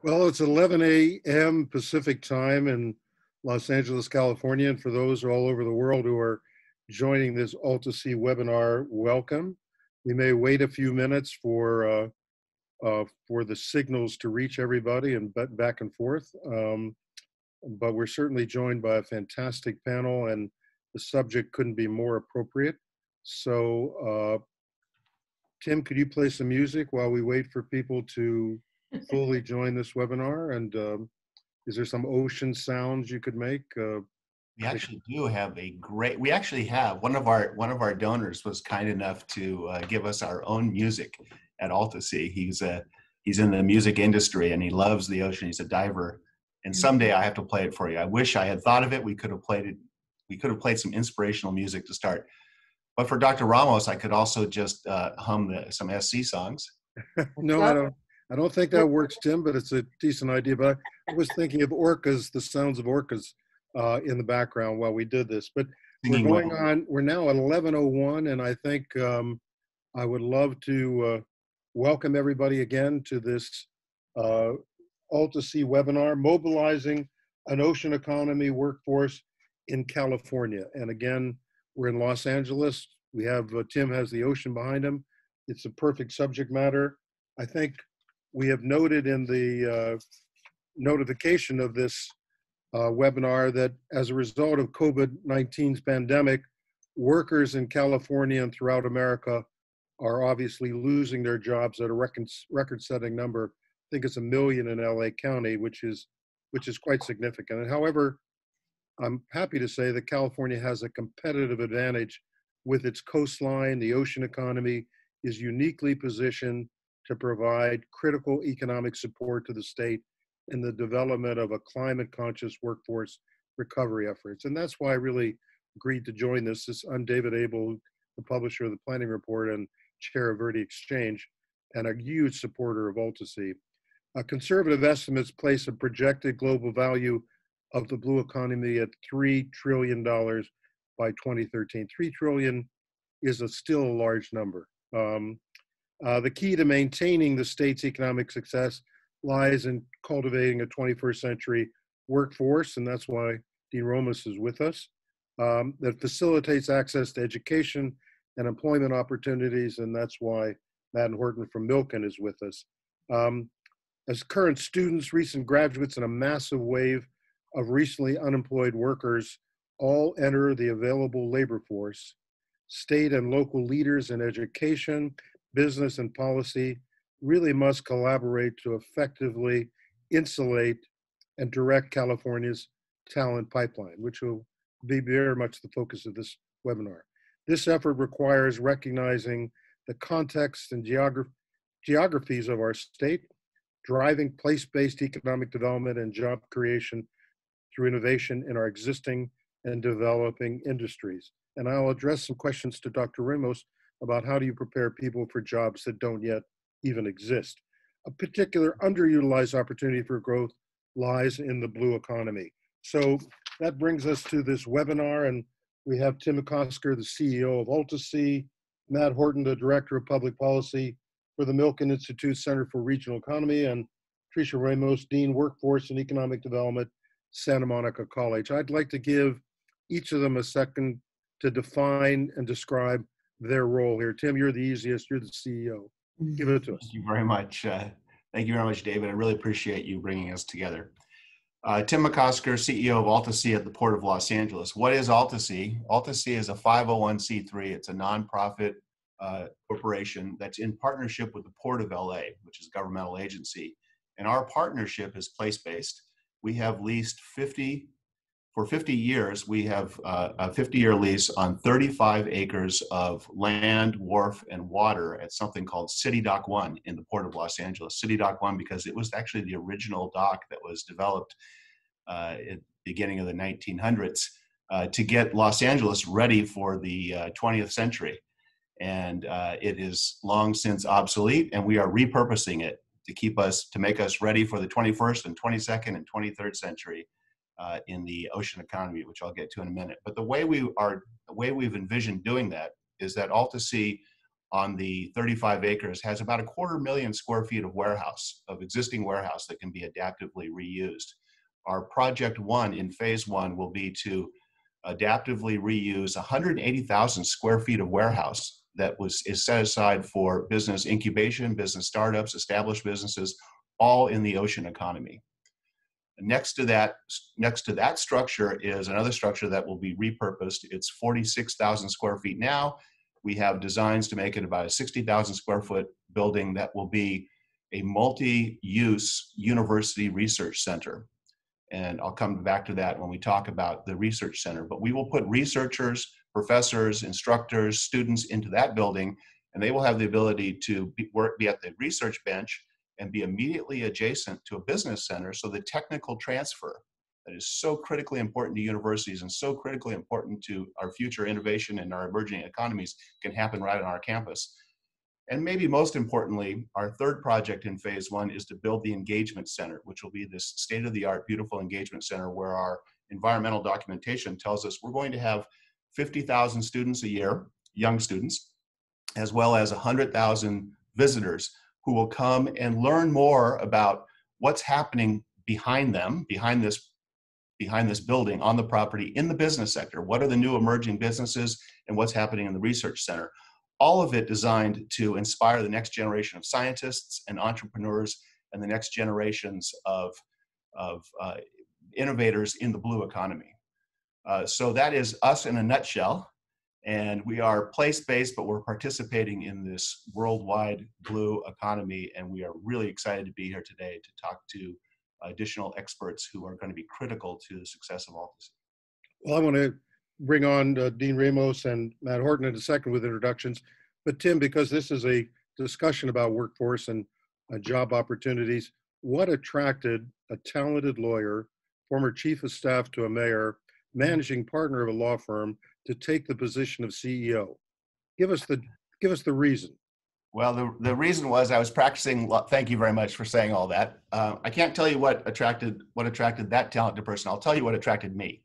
Well, it's 11 a.m. Pacific time in Los Angeles, California. And for those all over the world who are joining this AltaSea webinar, welcome. We may wait a few minutes for the signals to reach everybody and back and forth. But we're certainly joined by a fantastic panel, and the subject couldn't be more appropriate. So, Tim, could you play some music while we wait for people to fully join this webinar? And is there some ocean sounds you could make? We actually do have we actually have one of our donors was kind enough to give us our own music at AltaSea. He's in the music industry and he loves the ocean. He's a diver. And someday I have to play it for you. I wish I had thought of it. We could have played it. We could have played some inspirational music to start. But for Dr. Ramos, I could also just hum some SC songs. No, I don't think that works, Tim, but it's a decent idea. But I was thinking of orcas, the sounds of orcas in the background while we did this. But we're going on, we're now at 11:01, and I think I would love to welcome everybody again to this AltaSea webinar, Mobilizing an Ocean Economy Workforce in California. And again, we're in Los Angeles. We have, Tim has the ocean behind him. It's a perfect subject matter. I think we have noted in the notification of this webinar that as a result of COVID-19's pandemic, workers in California and throughout America are obviously losing their jobs at a record-setting number. I think it's 1 million in LA County, which is quite significant. And however, I'm happy to say that California has a competitive advantage with its coastline. The ocean economy is uniquely positioned to provide critical economic support to the state in the development of a climate-conscious workforce recovery efforts. And that's why I really agreed to join this. I'm David Abel, the publisher of the Planning Report and chair of VerdeXchange, and a huge supporter of AltaSea. Conservative estimates place a projected global value of the blue economy at $3 trillion by 2013. 3 trillion is still a large number. The key to maintaining the state's economic success lies in cultivating a 21st century workforce, and that's why Dean Ramos is with us, that facilitates access to education and employment opportunities, and that's why Matt Horton from Milken is with us. As current students, recent graduates, and a massive wave of recently unemployed workers all enter the available labor force, state and local leaders in education, business, and policy really must collaborate to effectively insulate and direct California's talent pipeline, which will be very much the focus of this webinar. This effort requires recognizing the context and geographies of our state, driving place-based economic development and job creation through innovation in our existing and developing industries. And I'll address some questions to Dr. Ramos about how do you prepare people for jobs that don't yet even exist. A particular underutilized opportunity for growth lies in the blue economy. So that brings us to this webinar, and we have Tim McOsker, the CEO of AltaSea, Matt Horton, the Director of Public Policy for the Milken Institute Center for Regional Economy, and Patricia Ramos, Dean, Workforce and Economic Development, Santa Monica College. I'd like to give each of them a second to define and describe their role here. Tim, you're the easiest, you're the CEO. Give it to us. Thank you very much. Thank you very much, David. I really appreciate you bringing us together. Tim McOsker, CEO of AltaSea at the Port of Los Angeles. What is AltaSea? AltaSea is a 501c3. It's a nonprofit corporation that's in partnership with the Port of LA, which is a governmental agency. And our partnership is place-based. We have leased 50 years, we have a 50-year lease on 35 acres of land, wharf, and water at something called City Dock 1 in the Port of Los Angeles. City Dock 1 because it was actually the original dock that was developed at the beginning of the 1900s to get Los Angeles ready for the 20th century. And it is long since obsolete, and we are repurposing it to make us ready for the 21st and 22nd and 23rd century. In the ocean economy, which I'll get to in a minute. But the way we've envisioned doing that is that AltaSea on the 35 acres has about 250,000 square feet of existing warehouse that can be adaptively reused. Our project one in phase one will be to adaptively reuse 180,000 square feet of warehouse that is set aside for business incubation, business startups, established businesses, all in the ocean economy. Next to that structure is another structure that will be repurposed. It's 46,000 square feet now. We have designs to make it about a 60,000 square foot building that will be a multi-use university research center. And I'll come back to that when we talk about the research center. But we will put researchers, professors, instructors, students into that building, and they will have the ability to be at the research bench and be immediately adjacent to a business center. So the technical transfer that is so critically important to universities and so critically important to our future innovation and our emerging economies can happen right on our campus. And maybe most importantly, our third project in phase one is to build the engagement center, which will be this state-of-the-art, beautiful engagement center where our environmental documentation tells us we're going to have 50,000 students a year, young students, as well as 100,000 visitors who will come and learn more about what's happening behind them, behind this building, on the property, in the business sector. What are the new emerging businesses and what's happening in the research center? All of it designed to inspire the next generation of scientists and entrepreneurs and the next generations of innovators in the blue economy. So that is us in a nutshell. And we are place-based, but we're participating in this worldwide blue economy. And we are really excited to be here today to talk to additional experts who are going to be critical to the success of AltaSea. Well, I want to bring on Dean Ramos and Matt Horton in a second with introductions. But Tim, because this is a discussion about workforce and job opportunities, what attracted a talented lawyer, former chief of staff to a mayor, managing partner of a law firm, to take the position of CEO? Give us the reason. Well, the reason was I was practicing law. Thank you very much for saying all that. I can't tell you what attracted that talented person. I'll tell you what attracted me.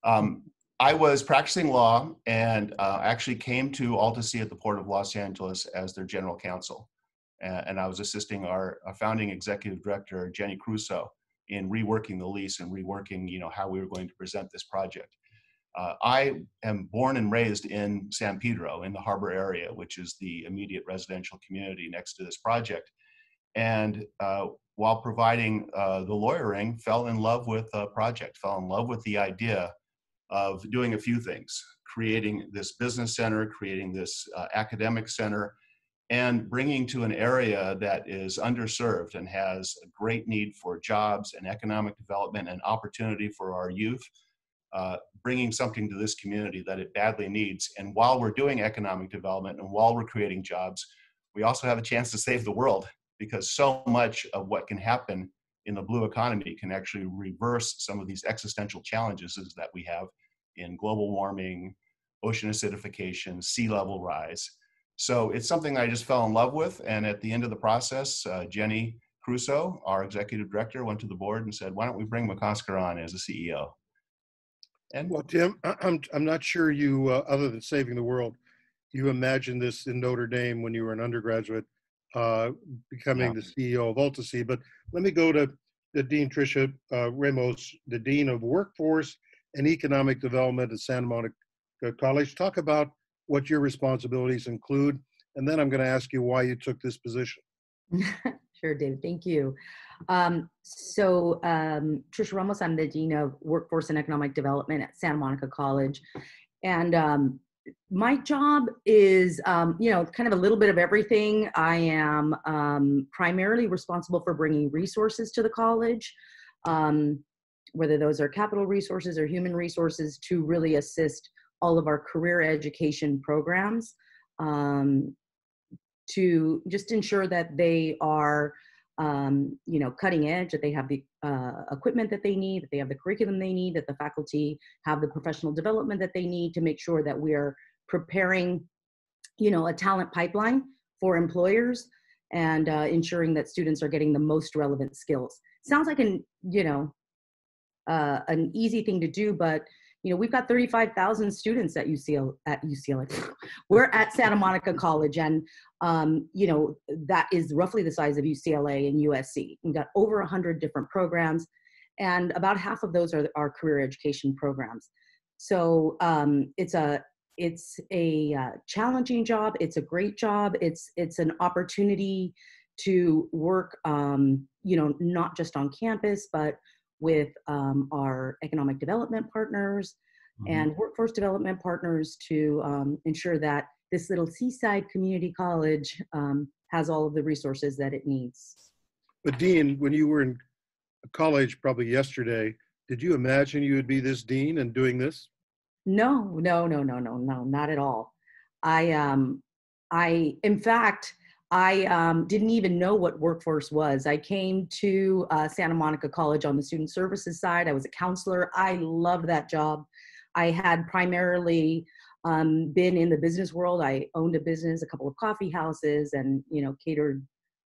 I was practicing law and actually came to AltaSea at the Port of Los Angeles as their general counsel. And I was assisting our founding executive director, Jenny Crusoe, in reworking the lease and reworking, how we were going to present this project. I am born and raised in San Pedro in the harbor area, which is the immediate residential community next to this project. And while providing the lawyering, fell in love with the project, fell in love with the idea of doing a few things, creating this business center, creating this academic center, and bringing to an area that is underserved and has a great need for jobs and economic development and opportunity for our youth, bringing something to this community that it badly needs. And while we're doing economic development and while we're creating jobs, we also have a chance to save the world, because so much of what can happen in the blue economy can actually reverse some of these existential challenges that we have in global warming, ocean acidification, sea level rise. So it's something I just fell in love with. And at the end of the process, Jenny Crusoe, our executive director, went to the board and said, why don't we bring McOsker on as a CEO? And well, Tim, I'm not sure you, other than saving the world, you imagined this in Notre Dame when you were an undergraduate, becoming the CEO of AltaSea. But let me go to Dean Patricia Ramos, the Dean of Workforce and Economic Development at Santa Monica College. Talk about what your responsibilities include, and then I'm going to ask you why you took this position. Sure, David. Thank you. Patricia Ramos, I'm the Dean of Workforce and Economic Development at Santa Monica College. And my job is, kind of a little bit of everything. I am primarily responsible for bringing resources to the college, whether those are capital resources or human resources, to really assist all of our career education programs, to just ensure that they are, cutting edge, that they have the equipment that they need, that they have the curriculum they need, that the faculty have the professional development that they need to make sure that we are preparing, a talent pipeline for employers and ensuring that students are getting the most relevant skills. Sounds like an easy thing to do, but we've got 35,000 students at UCLA. We're at Santa Monica College, and that is roughly the size of UCLA and USC. We've got over 100 different programs, and about half of those are career education programs. So it's a challenging job. It's a great job. It's an opportunity to work, not just on campus, but with our economic development partners and workforce development partners to ensure that this little seaside community college has all of the resources that it needs. But Dean, when you were in college probably yesterday, did you imagine you would be this dean and doing this? No, not at all. In fact, I didn't even know what workforce was. I came to Santa Monica College on the student services side. I was a counselor. I loved that job. I had primarily been in the business world. I owned a business, a couple of coffee houses, and catered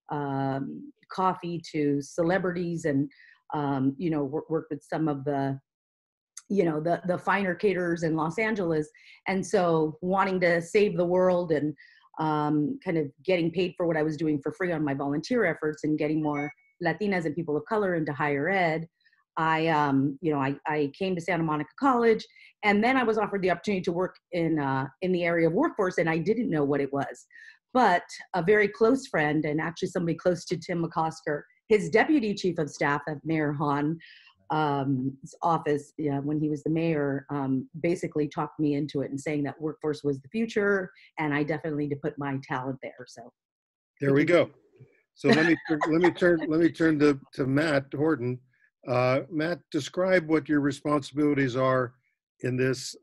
coffee to celebrities, and worked with some of the finer caterers in Los Angeles. And so wanting to save the world and kind of getting paid for what I was doing for free on my volunteer efforts and getting more Latinas and people of color into higher ed, I came to Santa Monica College, and then I was offered the opportunity to work in the area of workforce, and I didn't know what it was. But a very close friend, and actually somebody close to Tim McOsker, his deputy chief of staff at Mayor Hahn's office, when he was the mayor, basically talked me into it and saying that workforce was the future, and I definitely need to put my talent there. So there we go. So let me turn to Matt Horton. Matt, describe what your responsibilities are in this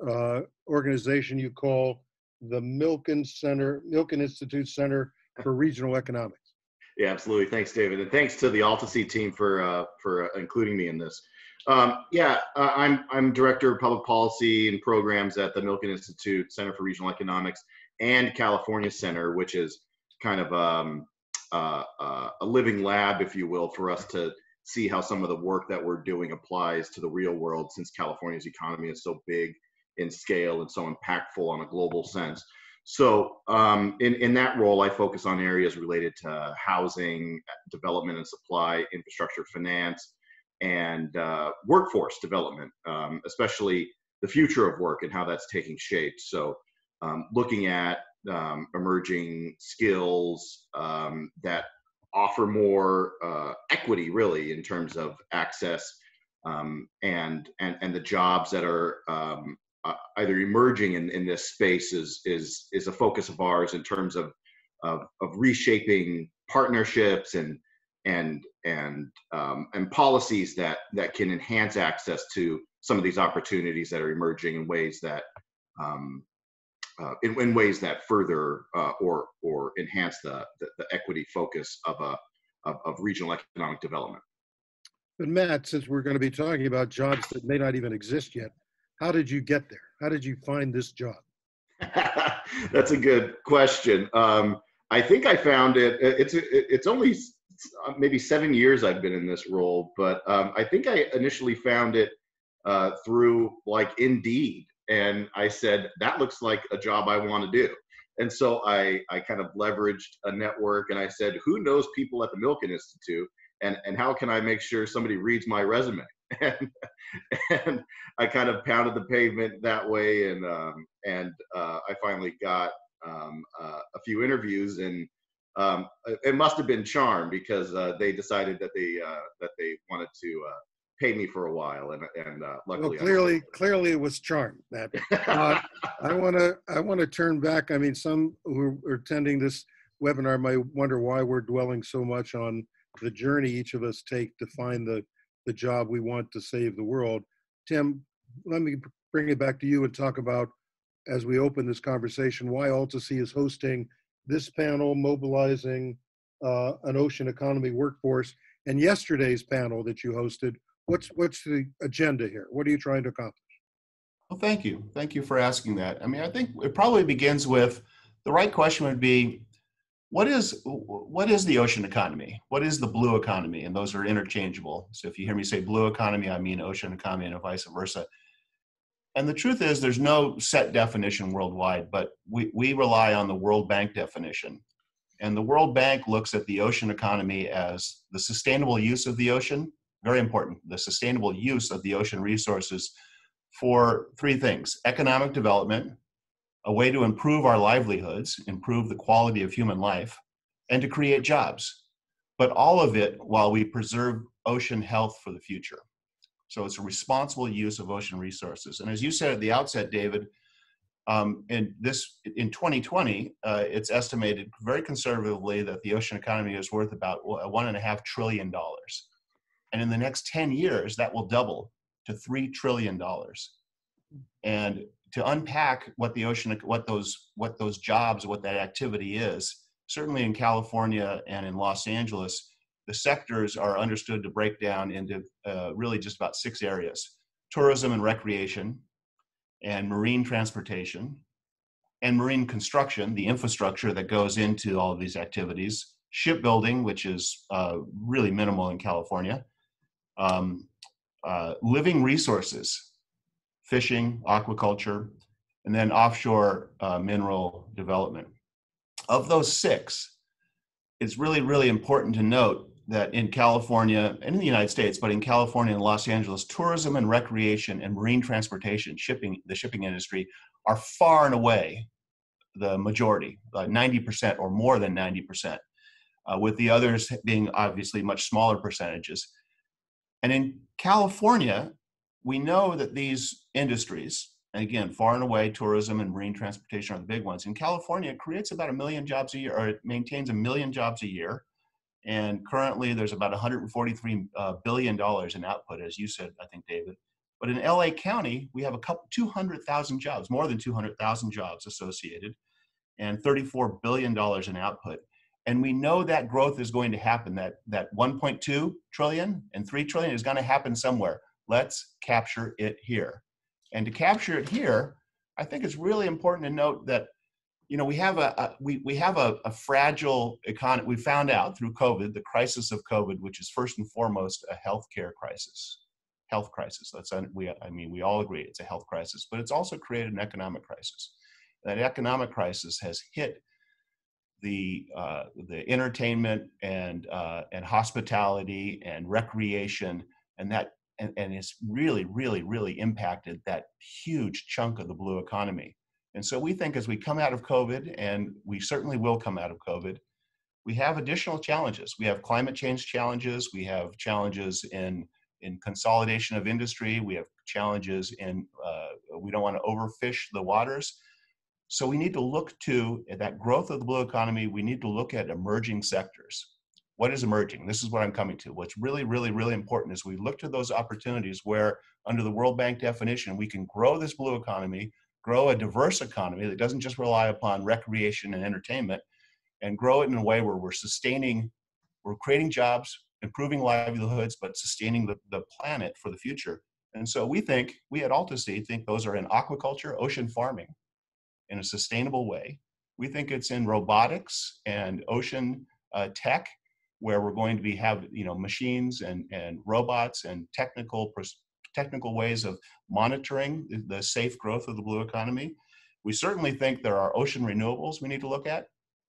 organization you call the Milken Institute Center for Regional Economics. Yeah, absolutely. Thanks, David, and thanks to the AltaSea team for including me in this. I'm Director of Public Policy and Programs at the Milken Institute Center for Regional Economics and California Center, which is kind of a living lab, if you will, for us to see how some of the work that we're doing applies to the real world, since California's economy is so big in scale and so impactful on a global sense. So in that role, I focus on areas related to housing, development and supply, infrastructure, finance, and workforce development, especially the future of work and how that's taking shape. So looking at emerging skills that offer more equity, really, in terms of access and the jobs that are either emerging in this space is a focus of ours in terms of reshaping partnerships and policies that can enhance access to some of these opportunities that are emerging in ways that in ways that further or enhance the equity focus of regional economic development. But Matt, since we're going to be talking about jobs that may not even exist yet, how did you get there? How did you find this job? That's a good question. I think I found it. It's only maybe 7 years I've been in this role, but I think I initially found it through Indeed, and I said that looks like a job I want to do. And so I kind of leveraged a network, and I said, who knows people at the Milken Institute, and how can I make sure somebody reads my resume? And I kind of pounded the pavement that way, and I finally got a few interviews, and it must have been charm, because they decided that they wanted to pay me for a while, and luckily. Well, clearly it was charm, Matt. I want to turn back. I mean, some who are attending this webinar might wonder why we're dwelling so much on the journey each of us take to find the job we want to save the world. Tim, let me bring it back to you and talk about, as we open this conversation, why AltaSea is hosting this panel, Mobilizing an Ocean Economy Workforce, and yesterday's panel that you hosted. What's the agenda here? What are you trying to accomplish? Well, thank you. Thank you for asking that. I mean, I think it probably begins with, the right question would be, what is the ocean economy? What is the blue economy? And those are interchangeable. So if you hear me say blue economy, I mean ocean economy, and vice versa. And the truth is there's no set definition worldwide, but we rely on the World Bank definition. And the World Bank looks at the ocean economy as the sustainable use of the ocean, very important, the sustainable use of the ocean resources for three things: economic development, a way to improve our livelihoods, improve the quality of human life, and to create jobs. But all of it while we preserve ocean health for the future. So it's a responsible use of ocean resources. And as you said at the outset, David, in 2020, it's estimated very conservatively that the ocean economy is worth about $1.5 trillion. And in the next 10 years, that will double to $3 trillion. And to unpack what the ocean, what those jobs, what that activity is, certainly in California and in Los Angeles, the sectors are understood to break down into really just about 6 areas: tourism and recreation, and marine transportation, and marine construction, the infrastructure that goes into all of these activities, shipbuilding, which is really minimal in California, living resources, fishing, aquaculture, and then offshore mineral development. Of those 6, it's really, really important to note that in California and in the United States, but in California and Los Angeles, tourism and recreation and marine transportation, the shipping industry, are far and away the majority, 90% or more than 90%, with the others being obviously much smaller percentages. And in California, we know that these industries, and again, far and away, tourism and marine transportation are the big ones. In California, it creates about 1 million jobs a year, or it maintains 1 million jobs a year. And currently there's about $143 billion in output, as you said, I think, David. But in LA County, we have 200,000 jobs, more than 200,000 jobs associated, and $34 billion in output. And we know that growth is going to happen, that 1.2 trillion and 3 trillion is going to happen somewhere. Let's capture it here. And to capture it here, I think it's really important to note that, you know, we have a fragile economy. We found out through COVID, the crisis of COVID, which is first and foremost a healthcare crisis, health crisis. We all agree it's a health crisis, but it's also created an economic crisis. That economic crisis has hit the entertainment and hospitality and recreation, and it's really, really, really impacted that huge chunk of the blue economy. And so we think as we come out of COVID, and we certainly will come out of COVID, we have additional challenges. We have climate change challenges. We have challenges in consolidation of industry. We have challenges in, we don't want to overfish the waters. So we need to look to that growth of the blue economy. We need to look at emerging sectors. What is emerging? This is what I'm coming to. What's really, really, really important is we look to those opportunities where, under the World Bank definition, we can grow this blue economy, grow a diverse economy that doesn't just rely upon recreation and entertainment, and grow it in a way where we're creating jobs, improving livelihoods, but sustaining the planet for the future. And so we at AltaSea think those are in aquaculture, ocean farming in a sustainable way. We think it's in robotics and ocean tech, where we're going to have machines and robots and technical ways of monitoring the safe growth of the blue economy. We certainly think there are ocean renewables we need to look at,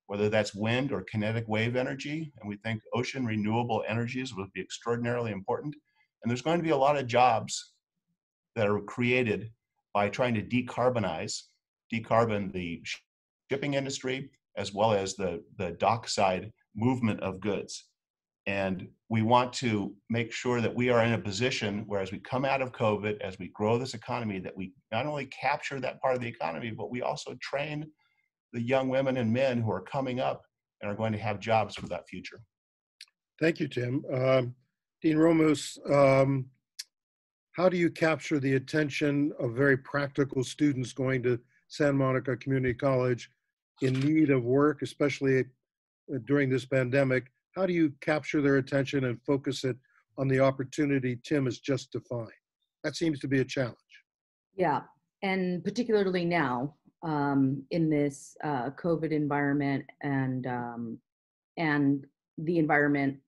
whether that's wind or kinetic wave energy. And we think ocean renewable energies will be extraordinarily important. And there's going to be a lot of jobs that are created by trying to decarbon the shipping industry, as well as the dockside movement of goods. And we want to make sure that we are in a position where, as we come out of COVID, as we grow this economy, that we not only capture that part of the economy, but we also train the young women and men who are coming up and are going to have jobs for that future. Thank you, Tim. Dean Ramos, how do you capture the attention of very practical students going to Santa Monica Community College in need of work, especially during this pandemic? How do you capture their attention and focus it on the opportunity Tim has just defined? That seems to be a challenge. Yeah, and particularly now in this COVID environment and the environment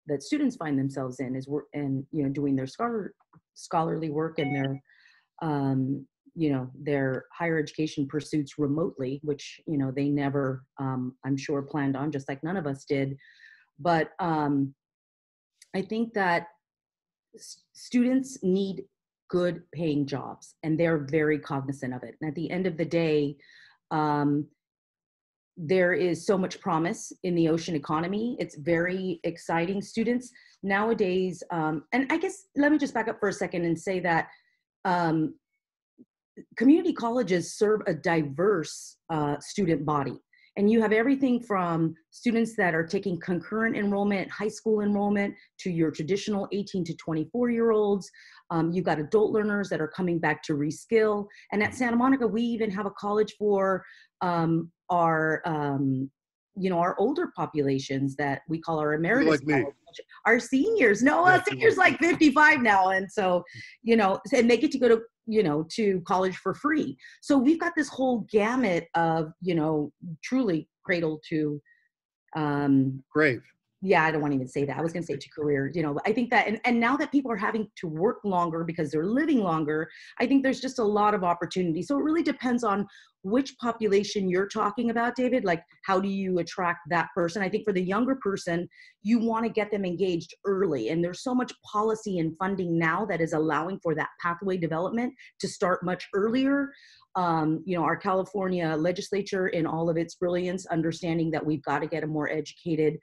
that students find themselves in is doing their scholarly work and their you know, their higher education pursuits remotely, which, you know, they never, I'm sure, planned on, just like none of us did. But I think that students need good paying jobs, and they're very cognizant of it. And at the end of the day, there is so much promise in the ocean economy. It's very exciting. Students nowadays, and I guess let me just back up for a second and say that community colleges serve a diverse student body. And you have everything from students that are taking concurrent enrollment, high school enrollment, to your traditional 18 to 24-year-olds. You've got adult learners that are coming back to reskill. And at Santa Monica, we even have a college for our you know, our older populations that we call our emeritus like me. Our seniors. No, seniors like 55 now. And so, you know, and they get to go to, you know, to college for free. So we've got this whole gamut of, you know, truly cradle to grave. Yeah, I don't want to even say that. I was going to say to career, you know, I think that, and now that people are having to work longer because they're living longer, I think there's just a lot of opportunity. So it really depends on which population you're talking about, David. Like, how do you attract that person? I think for the younger person, you want to get them engaged early. And there's so much policy and funding now that is allowing for that pathway development to start much earlier. You know, our California legislature, in all of its brilliance, understanding that we've got to get a more educated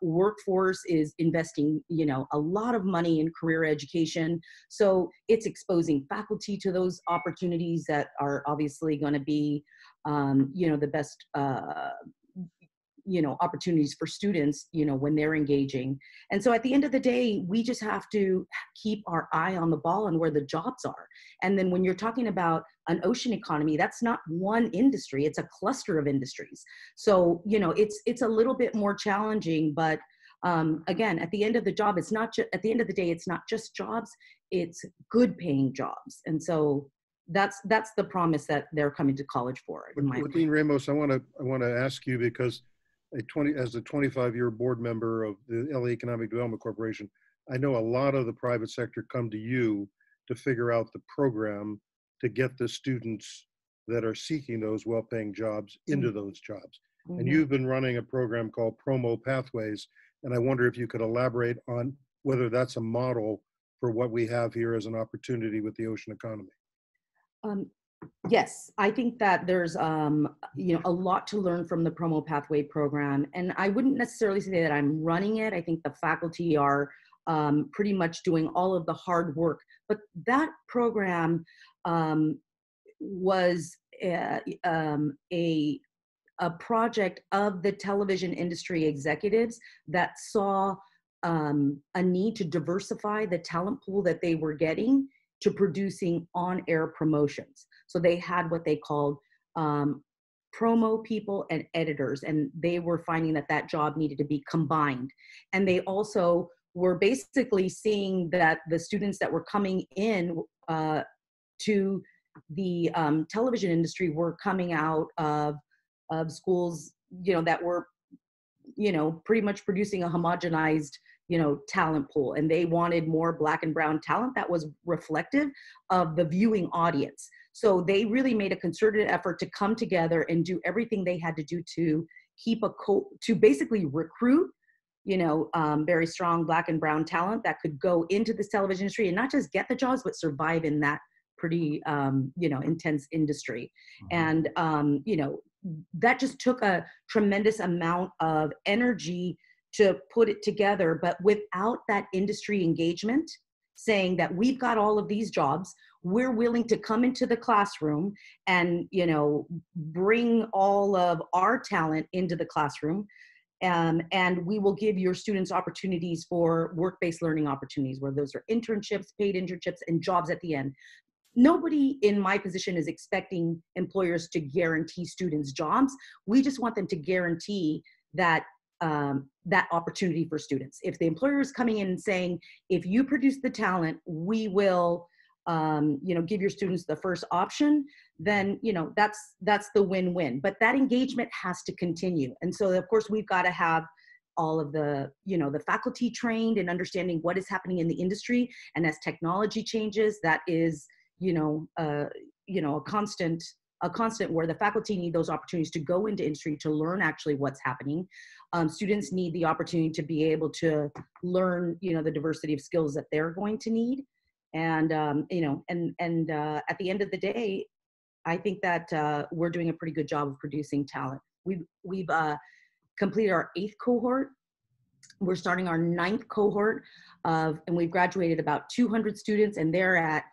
workforce, is investing, you know, a lot of money in career education. So it's exposing faculty to those opportunities that are obviously going to be, you know, the best, you know, opportunities for students, you know, when they're engaging. And so at the end of the day, we just have to keep our eye on the ball and where the jobs are. And then when you're talking about an ocean economy, that's not one industry, it's a cluster of industries. So, you know, it's a little bit more challenging, but again, at the end of the job, it's not just, at the end of the day, it's not just jobs, it's good paying jobs. And so that's the promise that they're coming to college for. Dean Ramos, I want to ask you, because as a 25-year board member of the LA Economic Development Corporation, I know a lot of the private sector come to you to figure out the program to get the students that are seeking those well-paying jobs into those jobs. Mm-hmm. And you've been running a program called Promo Pathways, and I wonder if you could elaborate on whether that's a model for what we have here as an opportunity with the ocean economy. Yes, I think that there's you know, a lot to learn from the Promo Pathway program, and I wouldn't necessarily say that I'm running it. I think the faculty are pretty much doing all of the hard work, but that program was a project of the television industry executives that saw a need to diversify the talent pool that they were getting to producing on-air promotions. So they had what they called promo people and editors, and they were finding that that job needed to be combined. And they also were basically seeing that the students that were coming in to the television industry were coming out of schools, you know, that were, you know, pretty much producing a homogenized, you know, talent pool. And they wanted more Black and brown talent that was reflective of the viewing audience. So they really made a concerted effort to come together and do everything they had to do to keep to basically recruit, you know, very strong Black and brown talent that could go into this television industry and not just get the jobs, but survive in that pretty, you know, intense industry. And, you know, that just took a tremendous amount of energy to put it together, but without that industry engagement, saying that we've got all of these jobs, we're willing to come into the classroom and, you know, bring all of our talent into the classroom, and we will give your students opportunities for work-based learning opportunities, where those are internships, paid internships, and jobs at the end. Nobody in my position is expecting employers to guarantee students jobs. We just want them to guarantee that that opportunity for students. If the employer is coming in and saying, if you produce the talent, we will, you know, give your students the first option, then, you know, that's the win-win. But that engagement has to continue. And so, of course, we've got to have all of the, you know, the faculty trained in understanding what is happening in the industry. And as technology changes, that is, a constant where the faculty need those opportunities to go into industry to learn actually what's happening. Students need the opportunity to be able to learn, the diversity of skills that they're going to need. And, at the end of the day, I think that we're doing a pretty good job of producing talent. We've completed our 8th cohort. We're starting our 9th cohort and we've graduated about 200 students, and they're at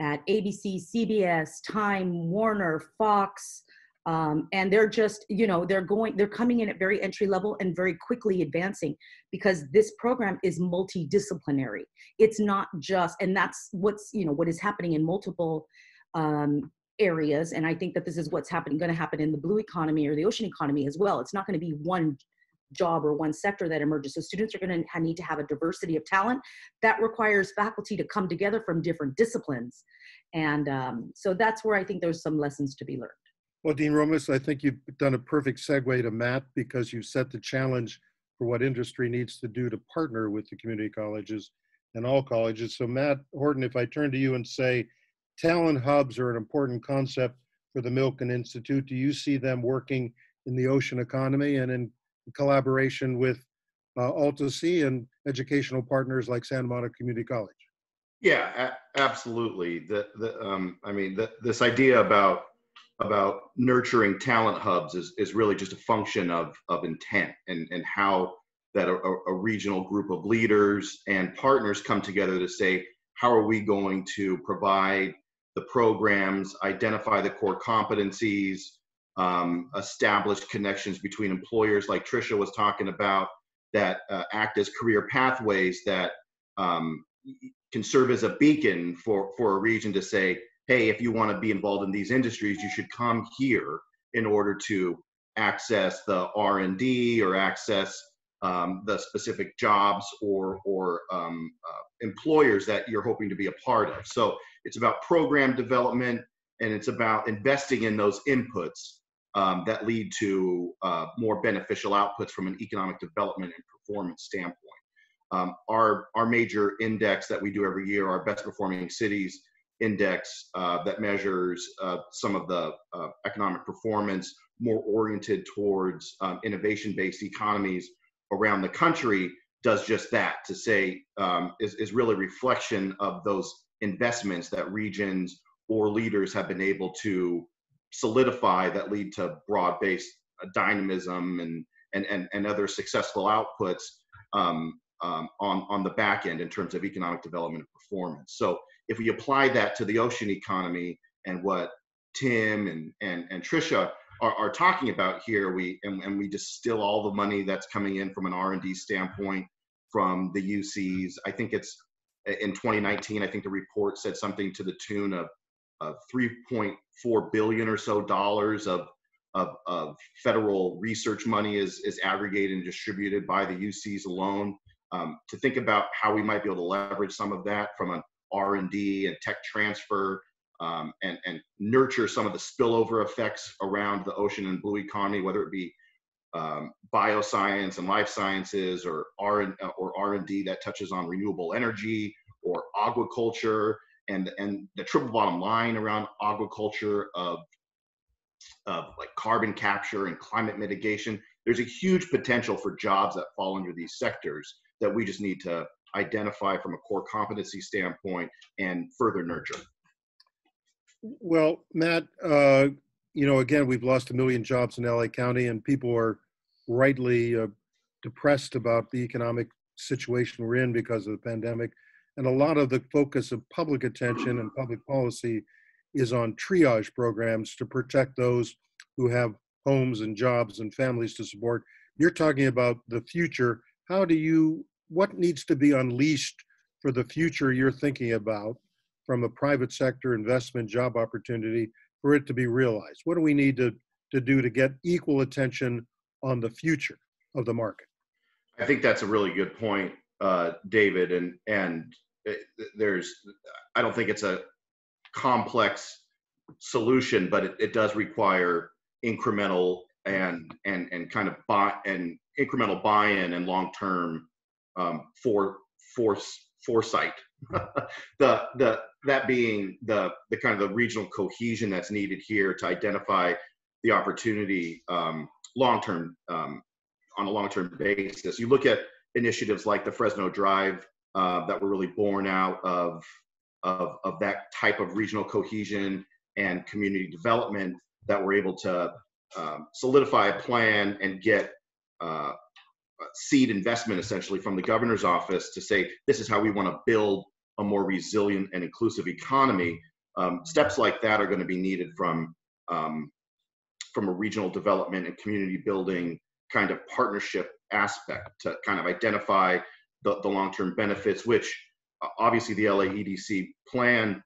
ABC, CBS, Time, Warner, Fox, and they're just, they're coming in at very entry level and very quickly advancing, because this program is multidisciplinary. It's not just, and that's what is happening in multiple areas. And I think that this is what's going to happen in the blue economy or the ocean economy as well. It's not going to be one job or one sector that emerges. So students are going to need to have a diversity of talent that requires faculty to come together from different disciplines. And so that's where I think there's some lessons to be learned. Well, Dean Ramos, I think you've done a perfect segue to Matt, because you set the challenge for what industry needs to do to partner with the community colleges and all colleges. So Matt Horton, if I turn to you and say, talent hubs are an important concept for the Milken Institute, do you see them working in the ocean economy and in collaboration with AltaSea and educational partners like Santa Monica Community College? Yeah, absolutely. This idea about nurturing talent hubs is really just a function of intent and how that a regional group of leaders and partners come together to say, how are we going to provide the programs, identify the core competencies, establish connections between employers like Tricia was talking about, that act as career pathways that can serve as a beacon for a region to say, hey, if you want to be involved in these industries, you should come here in order to access the R&D or access the specific jobs or employers that you're hoping to be a part of. So it's about program development, and it's about investing in those inputs that lead to more beneficial outputs from an economic development and performance standpoint. Our major index that we do every year, our best performing cities index, that measures some of the economic performance more oriented towards innovation-based economies around the country, does just that, to say is really a reflection of those investments that regions or leaders have been able to solidify that lead to broad-based dynamism and other successful outputs on the back end in terms of economic development and performance. So if we apply that to the ocean economy and what Tim and Tricia are talking about here, we distill all the money that's coming in from an R&D standpoint from the UCs. I think it's in 2019, I think the report said something to the tune of $3.4 billion or so of federal research money is aggregated and distributed by the UCs alone. To think about how we might be able to leverage some of that from an R&D and tech transfer, and nurture some of the spillover effects around the ocean and blue economy, whether it be bioscience and life sciences, or R&D that touches on renewable energy or aquaculture, and the triple bottom line around aquaculture of like carbon capture and climate mitigation. There's a huge potential for jobs that fall under these sectors that we just need to identify from a core competency standpoint and further nurture. Well, Matt, again, we've lost 1 million jobs in LA County, and people are rightly depressed about the economic situation we're in because of the pandemic. And a lot of the focus of public attention and public policy is on triage programs to protect those who have homes and jobs and families to support. You're talking about the future. What needs to be unleashed for the future you're thinking about from a private sector investment job opportunity for it to be realized? What do we need to do to get equal attention on the future of the market? I think that's a really good point, David. And I don't think it's a complex solution, but it does require incremental and kind of incremental buy-in and long-term foresight. that being the kind of the regional cohesion that's needed here to identify the opportunity long-term on a long-term basis. You look at initiatives like the Fresno Drive that were really born out of that type of regional cohesion and community development, that were able to solidify a plan and get seed investment essentially from the governor's office to say, this is how we want to build a more resilient and inclusive economy. Steps like that are going to be needed from a regional development and community building kind of partnership aspect to kind of identify the long-term benefits, which obviously the LA EDC plan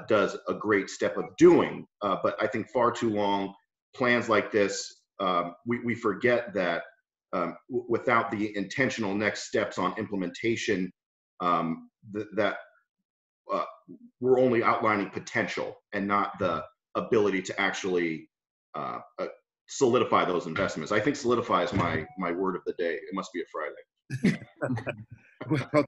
does a great step of doing. But I think far too long, plans like this, we forget that without the intentional next steps on implementation, that we're only outlining potential and not the ability to actually solidify those investments. I think solidify is my word of the day. It must be a Friday. Well,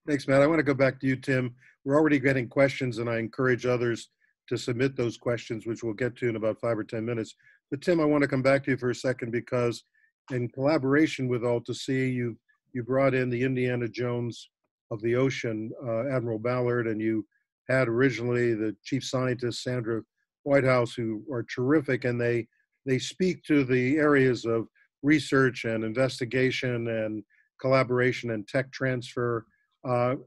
thanks, Matt. I want to go back to you, Tim. We're already getting questions, and I encourage others to submit those questions, which we'll get to in about 5 or 10 minutes. But Tim, I want to come back to you for a second, because in collaboration with AltaSea, you brought in the Indiana Jones of the ocean, Admiral Ballard, and you had originally the chief scientist, Sandra Whitehouse, who are terrific, and they speak to the areas of research and investigation and collaboration and tech transfer.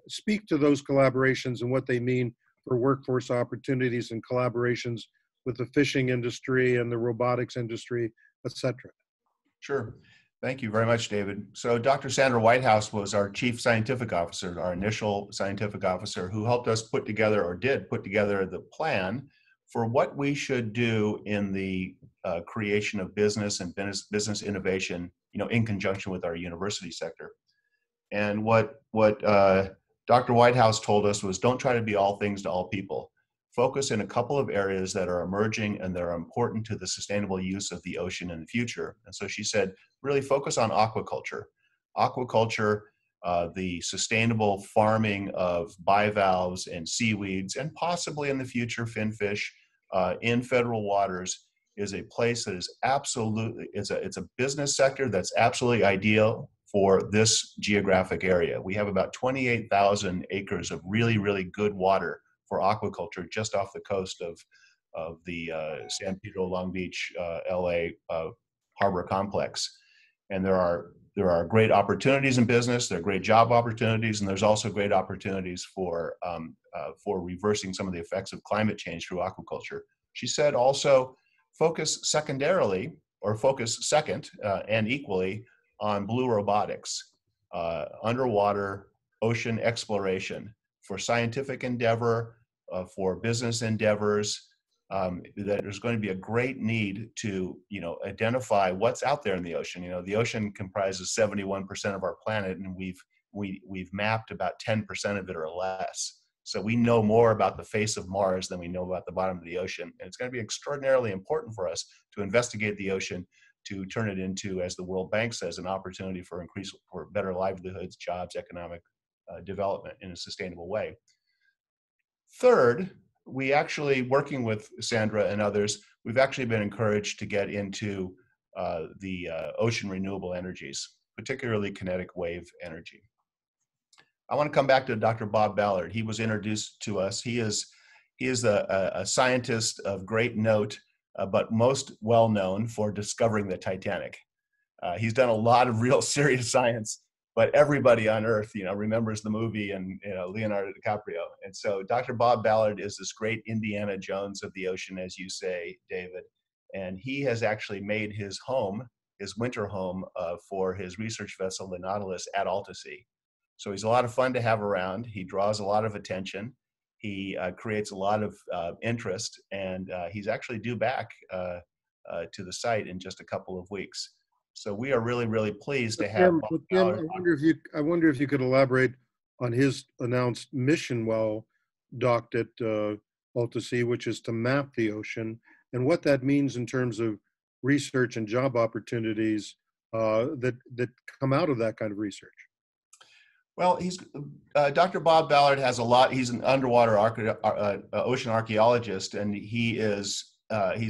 Speak to those collaborations and what they mean for workforce opportunities and collaborations with the fishing industry and the robotics industry, et cetera. Sure. Thank you very much, David. So Dr. Sandra Whitehouse was our chief scientific officer, our initial scientific officer, who helped us put together, or did put together, the plan for what we should do in the creation of business and business innovation, in conjunction with our university sector. And what Dr. Whitehouse told us was, don't try to be all things to all people. Focus in a couple of areas that are emerging and that are important to the sustainable use of the ocean in the future. And so she said, really focus on aquaculture. Aquaculture, the sustainable farming of bivalves and seaweeds, and possibly in the future finfish in federal waters, is a place that is absolutely, it's a business sector that's absolutely ideal for this geographic area. We have about 28,000 acres of really, really good water for aquaculture just off the coast of the San Pedro, Long Beach, LA harbor complex. And there are great opportunities in business, there are great job opportunities, and there's also great opportunities for reversing some of the effects of climate change through aquaculture. She said also, focus second and equally on blue robotics, underwater ocean exploration for scientific endeavor, for business endeavors. That there's going to be a great need to, identify what's out there in the ocean. The ocean comprises 71% of our planet, and we've mapped about 10% of it or less. So we know more about the face of Mars than we know about the bottom of the ocean. And it's going to be extraordinarily important for us to investigate the ocean, to turn it into, as the World Bank says, an opportunity for better livelihoods, jobs, economic development in a sustainable way. Third, we actually, working with Sandra and others, we've actually been encouraged to get into the ocean renewable energies, particularly kinetic wave energy. I want to come back to Dr. Bob Ballard. He was introduced to us. He is a scientist of great note, but most well known for discovering the Titanic. He's done a lot of real serious science, but everybody on Earth, remembers the movie and Leonardo DiCaprio. And so Dr. Bob Ballard is this great Indiana Jones of the ocean, as you say, David. And he has actually made his winter home for his research vessel, the Nautilus, at AltaSea. So he's a lot of fun to have around. He draws a lot of attention. He creates a lot of interest, and he's actually due back to the site in just a couple of weeks. So we are really, really pleased to have Bob Ballard. I wonder if you could elaborate on his announced mission while docked at AltaSea, which is to map the ocean, and what that means in terms of research and job opportunities that come out of that kind of research. Well, Dr. Bob Ballard has a lot. He's an underwater ocean archaeologist, and he's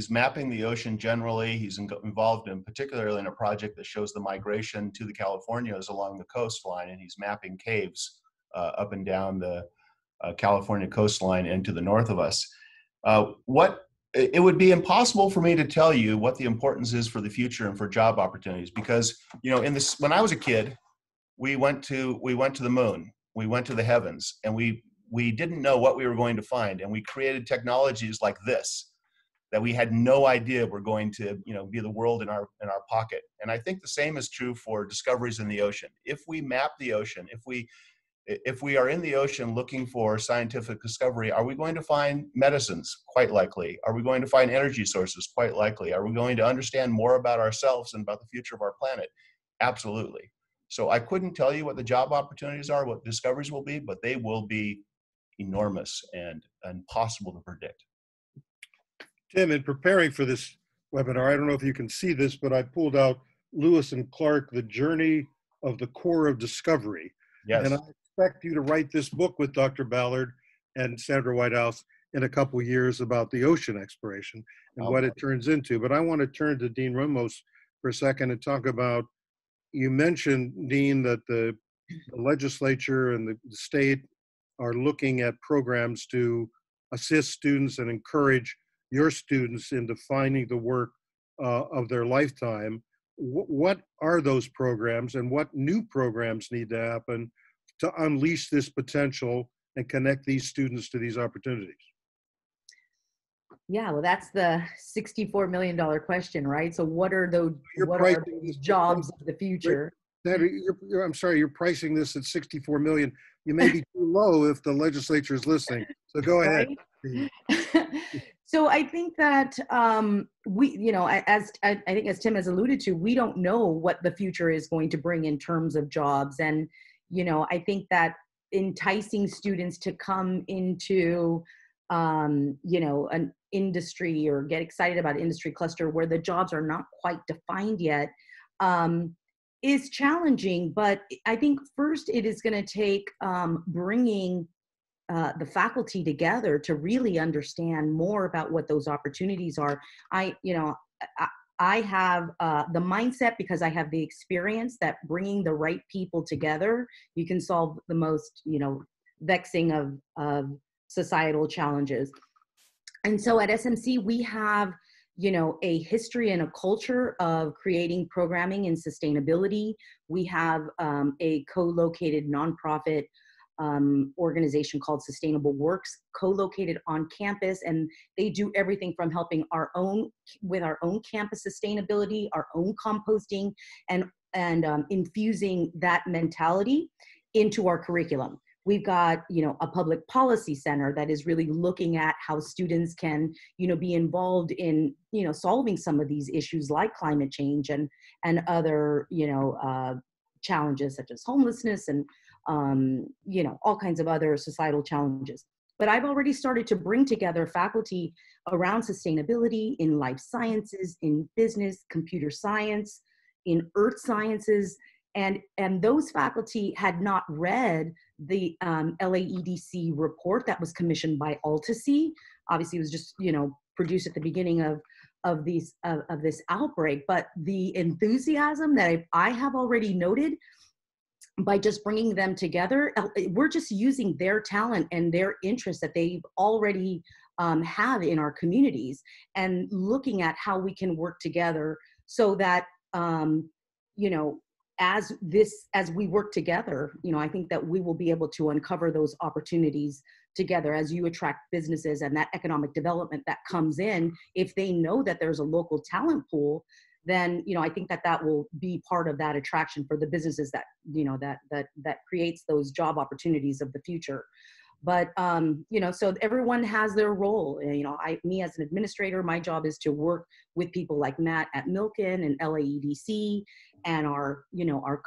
mapping the ocean generally. He's involved in particularly in a project that shows the migration to the Californias along the coastline, and he's mapping caves up and down the California coastline and to the north of us. It would be impossible for me to tell you what the importance is for the future and for job opportunities, because when I was a kid, we went to the moon, we went to the heavens, and we didn't know what we were going to find, and we created technologies like this that we had no idea were going to be the world in our pocket. And I think the same is true for discoveries in the ocean. If we map the ocean, if we are in the ocean looking for scientific discovery, are we going to find medicines? Quite likely. Are we going to find energy sources? Quite likely. Are we going to understand more about ourselves and about the future of our planet? Absolutely. So I couldn't tell you what the job opportunities are, what discoveries will be, but they will be enormous and impossible to predict. Tim, in preparing for this webinar, I don't know if you can see this, but I pulled out Lewis and Clark, The Journey of the Core of Discovery. Yes. And I expect you to write this book with Dr. Ballard and Sandra Whitehouse in a couple of years about the ocean exploration and what it turns into. But I want to turn to Dean Ramos for a second and talk about, you mentioned, Dean, that the legislature and the state are looking at programs to assist students and encourage your students into finding the work of their lifetime. What are those programs, and what new programs need to happen to unleash this potential and connect these students to these opportunities? Yeah, well, that's the $64 million question, right? So what are those jobs of the future? I'm sorry, you're pricing this at $64 million. You may be too low if the legislature is listening. So go ahead. So I think that as Tim has alluded to, we don't know what the future is going to bring in terms of jobs. And, I think that enticing students to come into, an industry or get excited about industry cluster where the jobs are not quite defined yet, is challenging. But I think first it is going to take bringing the faculty together to really understand more about what those opportunities are. I have the mindset, because I have the experience, that bringing the right people together, you can solve the most, vexing of societal challenges. And so at SMC, we have, a history and a culture of creating programming in sustainability. We have a co-located nonprofit organization called Sustainable Works, co-located on campus, and they do everything from helping with our own campus sustainability, our own composting, and infusing that mentality into our curriculum. We've got, a public policy center that is really looking at how students can, be involved in, solving some of these issues like climate change and other, challenges such as homelessness and, all kinds of other societal challenges. But I've already started to bring together faculty around sustainability in life sciences, in business, computer science, in earth sciences, and those faculty had not read the LAEDC report that was commissioned by AltaSea. Obviously, it was just produced at the beginning of this outbreak. But the enthusiasm that I have already noted by just bringing them together, we're just using their talent and their interests that they've already have in our communities, and looking at how we can work together so that as we work together, I think that we will be able to uncover those opportunities together as you attract businesses and that economic development that comes in. If they know that there's a local talent pool, then, I think that will be part of that attraction for the businesses that, that creates those job opportunities of the future. But, so everyone has their role. Me as an administrator, my job is to work with people like Matt at Milken and LAEDC, and our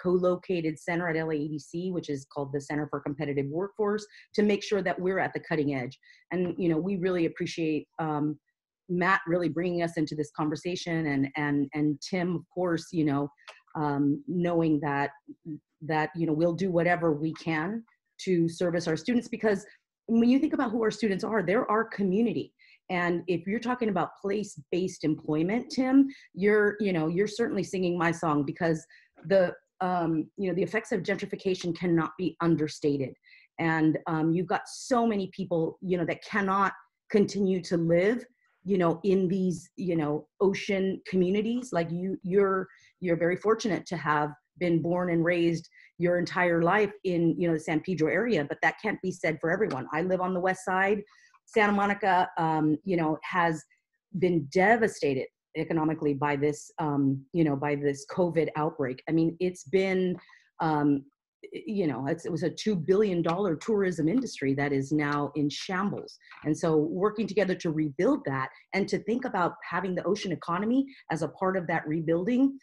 co-located center at LAEDC, which is called the Center for Competitive Workforce, to make sure that we're at the cutting edge. And, we really appreciate Matt really bringing us into this conversation, and Tim, of course, knowing that we'll do whatever we can to service our students, because when you think about who our students are, they're our community. And if you're talking about place-based employment, Tim, you're certainly singing my song, because the effects of gentrification cannot be understated. And you've got so many people, that cannot continue to live, in these, ocean communities. Like you're very fortunate to have been born and raised your entire life in, the San Pedro area, but that can't be said for everyone. I live on the west side. Santa Monica, has been devastated economically by this, by this COVID outbreak. I mean, it's been, it was a $2 billion tourism industry that is now in shambles. And so working together to rebuild that, and to think about having the ocean economy as a part of that rebuilding,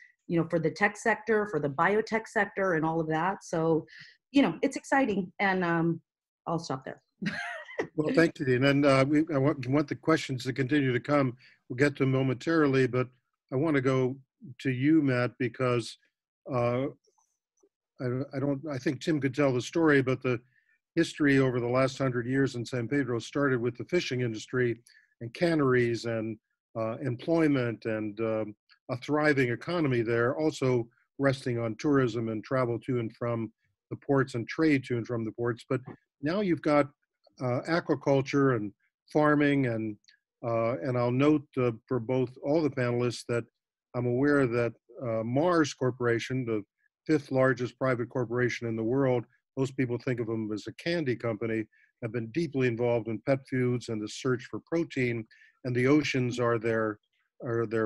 for the tech sector, for the biotech sector, and all of that. So, it's exciting. And I'll stop there. Well, thank you, Dean. And I want the questions to continue to come. We'll get to them momentarily, but I want to go to you, Matt, because I think Tim could tell the story, but the history over the last 100 years in San Pedro started with the fishing industry and canneries and employment and a thriving economy there, also resting on tourism and travel to and from the ports and trade to and from the ports. But now you've got aquaculture and farming, and I'll note for all the panelists that I'm aware that Mars Corporation, the 5th largest private corporation in the world, most people think of them as a candy company, have been deeply involved in pet foods and the search for protein, and the oceans are their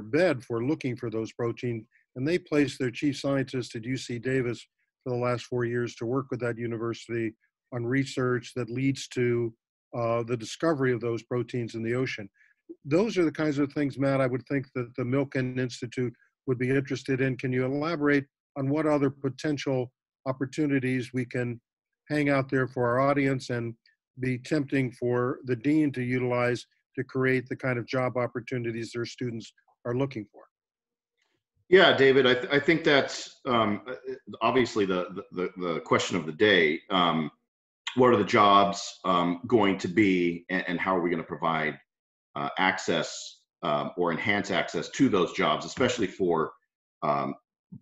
bed for looking for those proteins. And they placed their chief scientist at UC Davis for the last 4 years to work with that university on research that leads to the discovery of those proteins in the ocean. Those are the kinds of things, Matt, I would think that the Milken Institute would be interested in. Can you elaborate on what other potential opportunities we can hang out there for our audience and be tempting for the dean to utilize to create the kind of job opportunities their students are looking for? Yeah, David, I think that's obviously the question of the day. What are the jobs going to be, and how are we going to provide access or enhance access to those jobs, especially for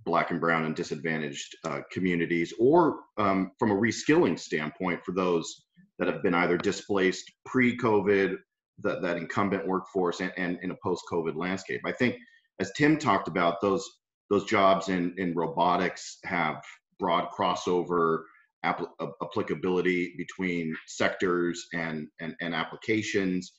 Black and Brown and disadvantaged communities, or from a reskilling standpoint for those that have been either displaced pre-COVID, that incumbent workforce, and in a post-COVID landscape. I think, as Tim talked about, those jobs in robotics have broad crossover applicability between sectors and applications.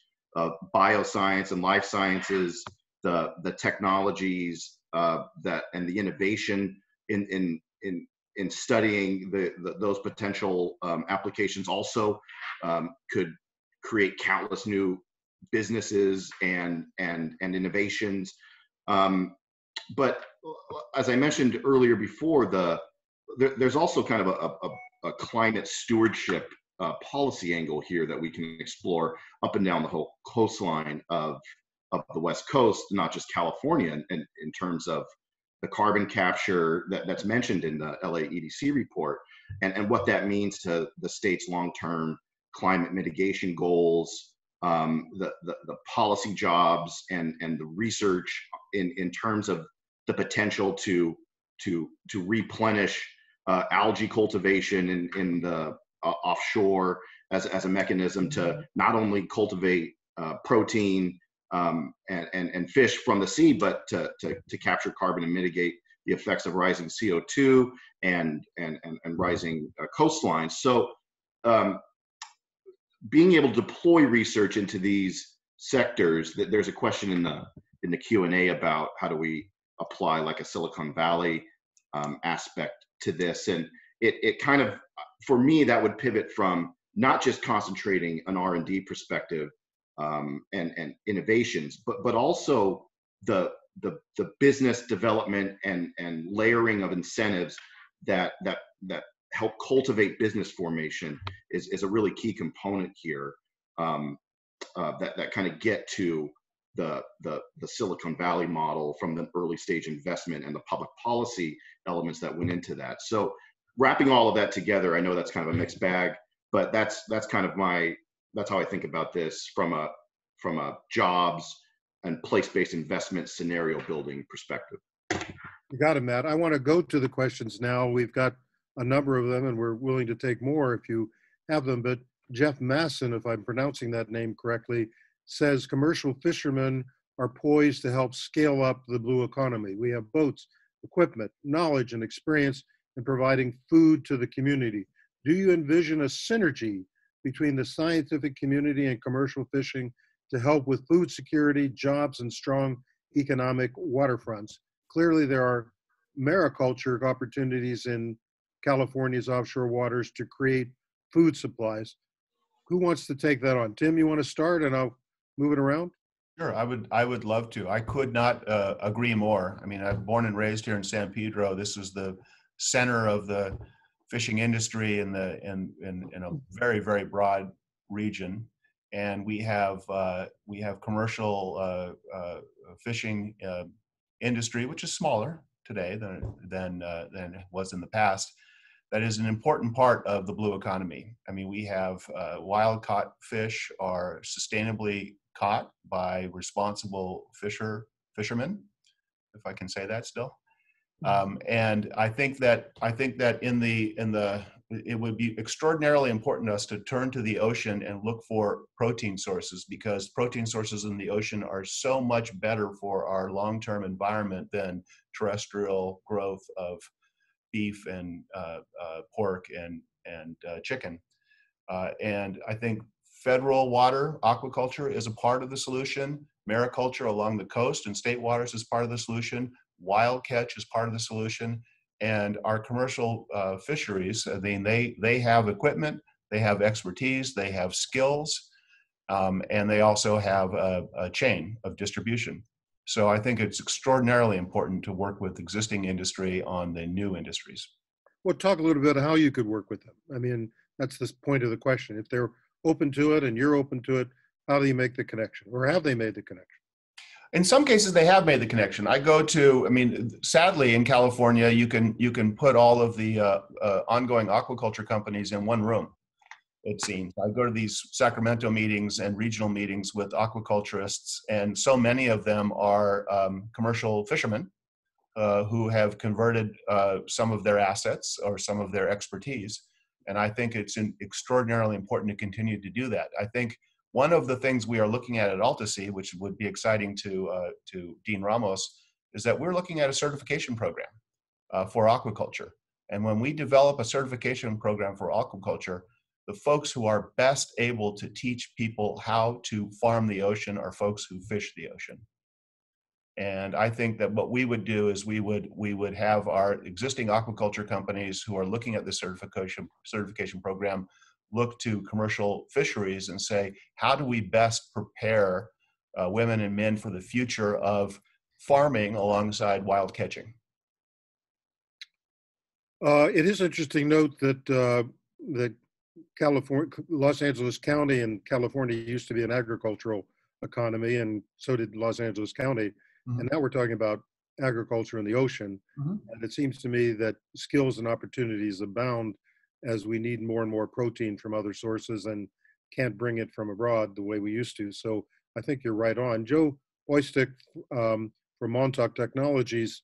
Bioscience and life sciences, the technologies that and the innovation in studying those potential applications also could create countless new businesses and innovations. But as I mentioned earlier before, there's also kind of a climate stewardship policy angle here that we can explore up and down the whole coastline of the West Coast, not just California, in terms of the carbon capture that's mentioned in the LA EDC report, and what that means to the state's long-term climate mitigation goals, the policy jobs, and the research in terms of the potential to replenish algae cultivation in the offshore as a mechanism to not only cultivate protein and fish from the sea, but to capture carbon and mitigate the effects of rising CO2 and rising coastlines. So being able to deploy research into these sectors, there's a question in the Q&A about how do we apply like a Silicon Valley aspect to this. And it kind of, for me, that would pivot from not just concentrating an R&D perspective and innovations, but also the business development and layering of incentives that help cultivate business formation is a really key component here, that kind of get to the Silicon Valley model from the early stage investment and the public policy elements that went into that. So wrapping all of that together, I know that's kind of a mixed bag, but that's kind of that's how I think about this from a jobs and place-based investment scenario building perspective. You got it, Matt. I want to go to the questions now. We've got a number of them and we're willing to take more if you have them, but Jeff Masson, if I'm pronouncing that name correctly, says commercial fishermen are poised to help scale up the blue economy. We have boats, equipment, knowledge, and experience in providing food to the community. Do you envision a synergy between the scientific community and commercial fishing to help with food security, jobs, and strong economic waterfronts? Clearly, there are mariculture opportunities in California's offshore waters to create food supplies. Who wants to take that on? Tim, you want to start and I'll move it around? Sure, I would love to. I could not agree more. I mean, I'm born and raised here in San Pedro. This is the center of the fishing industry in a very, very broad region, and we have commercial fishing industry, which is smaller today than it was in the past. That is an important part of the blue economy. I mean, we have wild caught fish are sustainably caught by responsible fishermen, if I can say that still. And I think that it would be extraordinarily important to us to turn to the ocean and look for protein sources, because protein sources in the ocean are so much better for our long-term environment than terrestrial growth of beef and pork and chicken. And I think federal water aquaculture is a part of the solution. Mariculture along the coast and state waters is part of the solution. Wild catch is part of the solution. And our commercial fisheries, I mean, they have equipment, they have expertise, they have skills, and they also have a chain of distribution. So I think it's extraordinarily important to work with existing industry on the new industries. Well, talk a little bit how you could work with them. I mean, that's the point of the question. If they're open to it and you're open to it, how do you make the connection? Or have they made the connection? In some cases, they have made the connection. Sadly, in California, you can put all of the ongoing aquaculture companies in one room, it seems. I go to these Sacramento meetings and regional meetings with aquaculturists, and so many of them are commercial fishermen who have converted some of their assets or some of their expertise. And I think it's extraordinarily important to continue to do that. I think one of the things we are looking at AltaSea, which would be exciting to Dean Ramos, is that we're looking at a certification program for aquaculture. And when we develop a certification program for aquaculture, the folks who are best able to teach people how to farm the ocean are folks who fish the ocean. And I think that what we would do is we would have our existing aquaculture companies who are looking at the certification program look to commercial fisheries and say, how do we best prepare women and men for the future of farming alongside wild catching? It is interesting to note that California, Los Angeles County and California used to be an agricultural economy, and so did Los Angeles County. Mm-hmm. And now we're talking about agriculture in the ocean. Mm-hmm. And it seems to me that skills and opportunities abound as we need more and more protein from other sources and can't bring it from abroad the way we used to. So I think you're right on. Joe Oistick from Montauk Technologies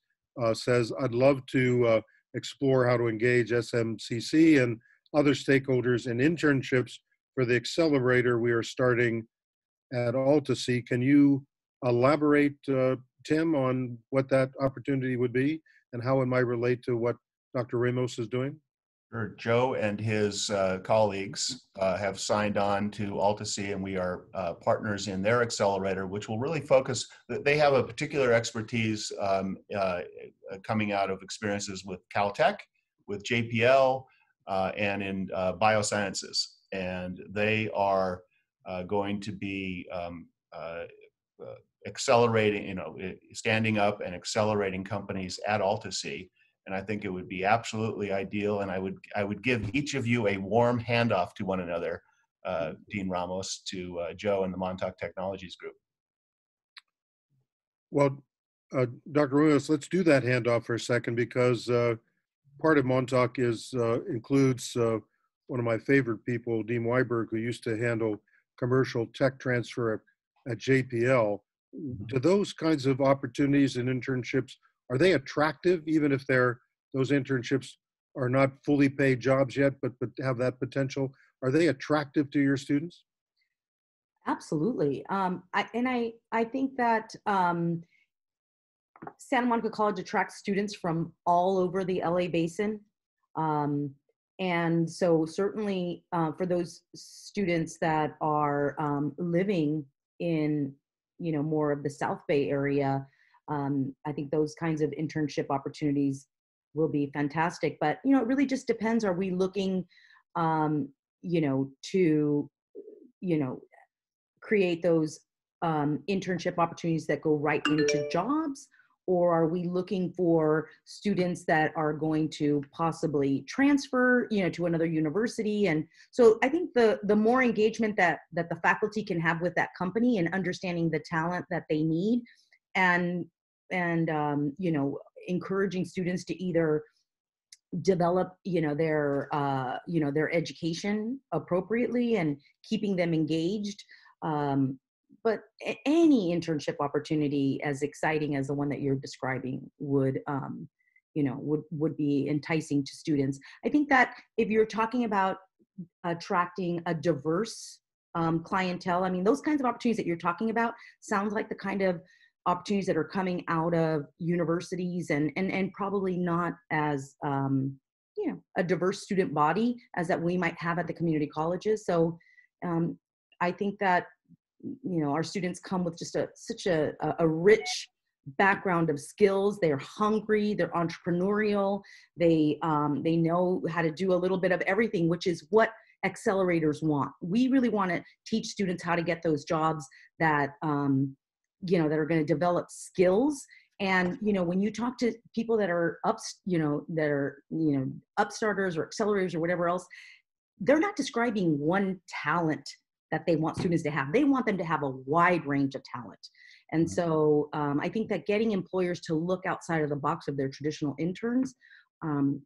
says, I'd love to explore how to engage SMCC and other stakeholders in internships for the accelerator we are starting at AltaSea. Can you elaborate, Tim, on what that opportunity would be and how it might relate to what Dr. Ramos is doing? Sure. Joe and his colleagues have signed on to AltaSea, and we are partners in their accelerator, which will really focus. They have a particular expertise coming out of experiences with Caltech, with JPL, and in biosciences. And they are going to be accelerating, standing up and accelerating companies at AltaSea. And I think it would be absolutely ideal. And I would give each of you a warm handoff to one another, Dean Ramos, to Joe and the Montauk Technologies Group. Well, Dr. Ramos, let's do that handoff for a second because part of Montauk includes one of my favorite people, Dean Weiberg, who used to handle commercial tech transfer at JPL. Do those kinds of opportunities and internships, are they attractive even if those internships are not fully paid jobs yet, but have that potential? Are they attractive to your students? Absolutely. I think that Santa Monica College attracts students from all over the LA basin. And so certainly for those students that are living in, more of the South Bay area, I think those kinds of internship opportunities will be fantastic. But, it really just depends. Are we looking, to, create those internship opportunities that go right into jobs? Or are we looking for students that are going to possibly transfer, to another university? And so I think the more engagement that the faculty can have with that company and understanding the talent that they need, and encouraging students to either develop, their education appropriately and keeping them engaged. But any internship opportunity as exciting as the one that you're describing would be enticing to students. I think that if you're talking about attracting a diverse clientele, I mean, those kinds of opportunities that you're talking about sounds like the kind of opportunities that are coming out of universities and probably not as, a diverse student body as that we might have at the community colleges. So I think that our students come with just such a rich background of skills. They're hungry, they're entrepreneurial, they know how to do a little bit of everything, which is what accelerators want. We really want to teach students how to get those jobs that that are going to develop skills. And when you talk to people that are upstarters or accelerators or whatever else, they're not describing one talent that they want students to have. They want them to have a wide range of talent. And so I think that getting employers to look outside of the box of their traditional interns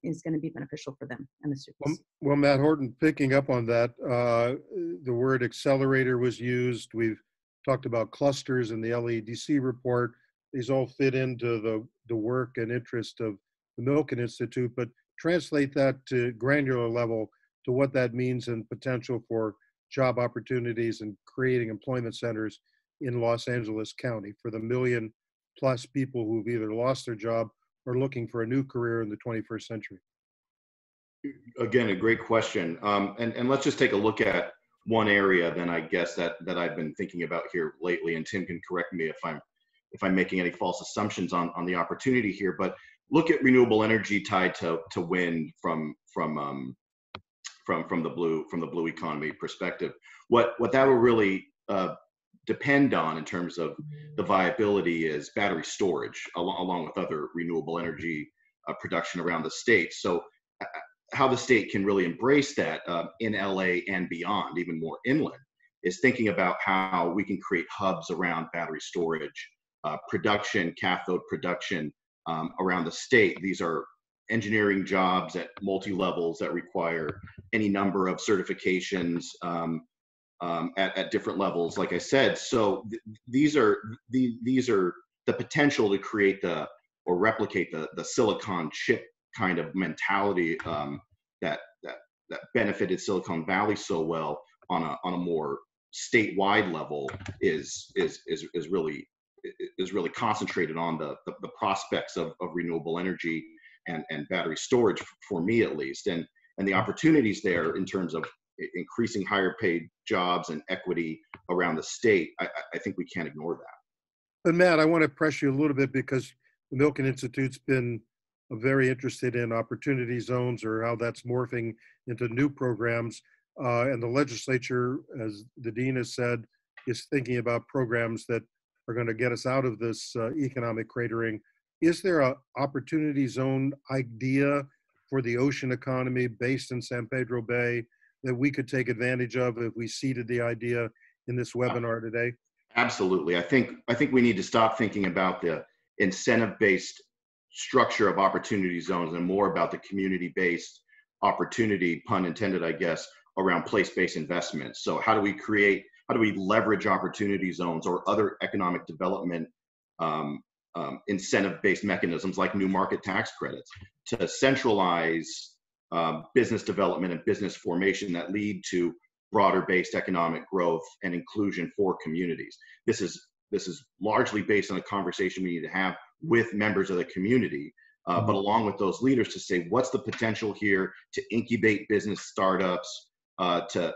is going to be beneficial for them and the students. Well, Matt Horton, picking up on that, the word accelerator was used. We've talked about clusters in the LEDC report. These all fit into the work and interest of the Milken Institute, but translate that to granular level to what that means and potential for job opportunities and creating employment centers in Los Angeles County for the 1 million+ people who've either lost their job or looking for a new career in the 21st century. Again, a great question. And let's just take a look at one area then, I guess, that I've been thinking about here lately, and Tim can correct me if I'm making any false assumptions on the opportunity here, but look at renewable energy tied to wind from the blue economy perspective. What that will really depend on in terms of the viability is battery storage, along with other renewable energy production around the state. So how the state can really embrace that in LA and beyond, even more inland, is thinking about how we can create hubs around battery storage, production, cathode production around the state. These are engineering jobs at multi-levels that require any number of certifications at different levels, like I said. So these are the potential to create or replicate the silicon chip kind of mentality that benefited Silicon Valley so well on a more statewide level is really concentrated on the prospects of renewable energy and battery storage, for me at least, and the opportunities there in terms of increasing higher paid jobs and equity around the state. I think we can't ignore that. But Matt, I want to press you a little bit because the Milken Institute's been very interested in opportunity zones or how that's morphing into new programs. And the legislature, as the dean has said, is thinking about programs that are going to get us out of this economic cratering. Is there an opportunity zone idea for the ocean economy based in San Pedro Bay that we could take advantage of if we seeded the idea in this webinar today? Absolutely. I think we need to stop thinking about the incentive-based structure of opportunity zones and more about the community-based opportunity, pun intended, I guess, around place-based investments. So how do we leverage opportunity zones or other economic development incentive-based mechanisms like new market tax credits to centralize business development and business formation that lead to broader-based economic growth and inclusion for communities. This is largely based on a conversation we need to have with members of the community, but along with those leaders to say, what's the potential here to incubate business startups, to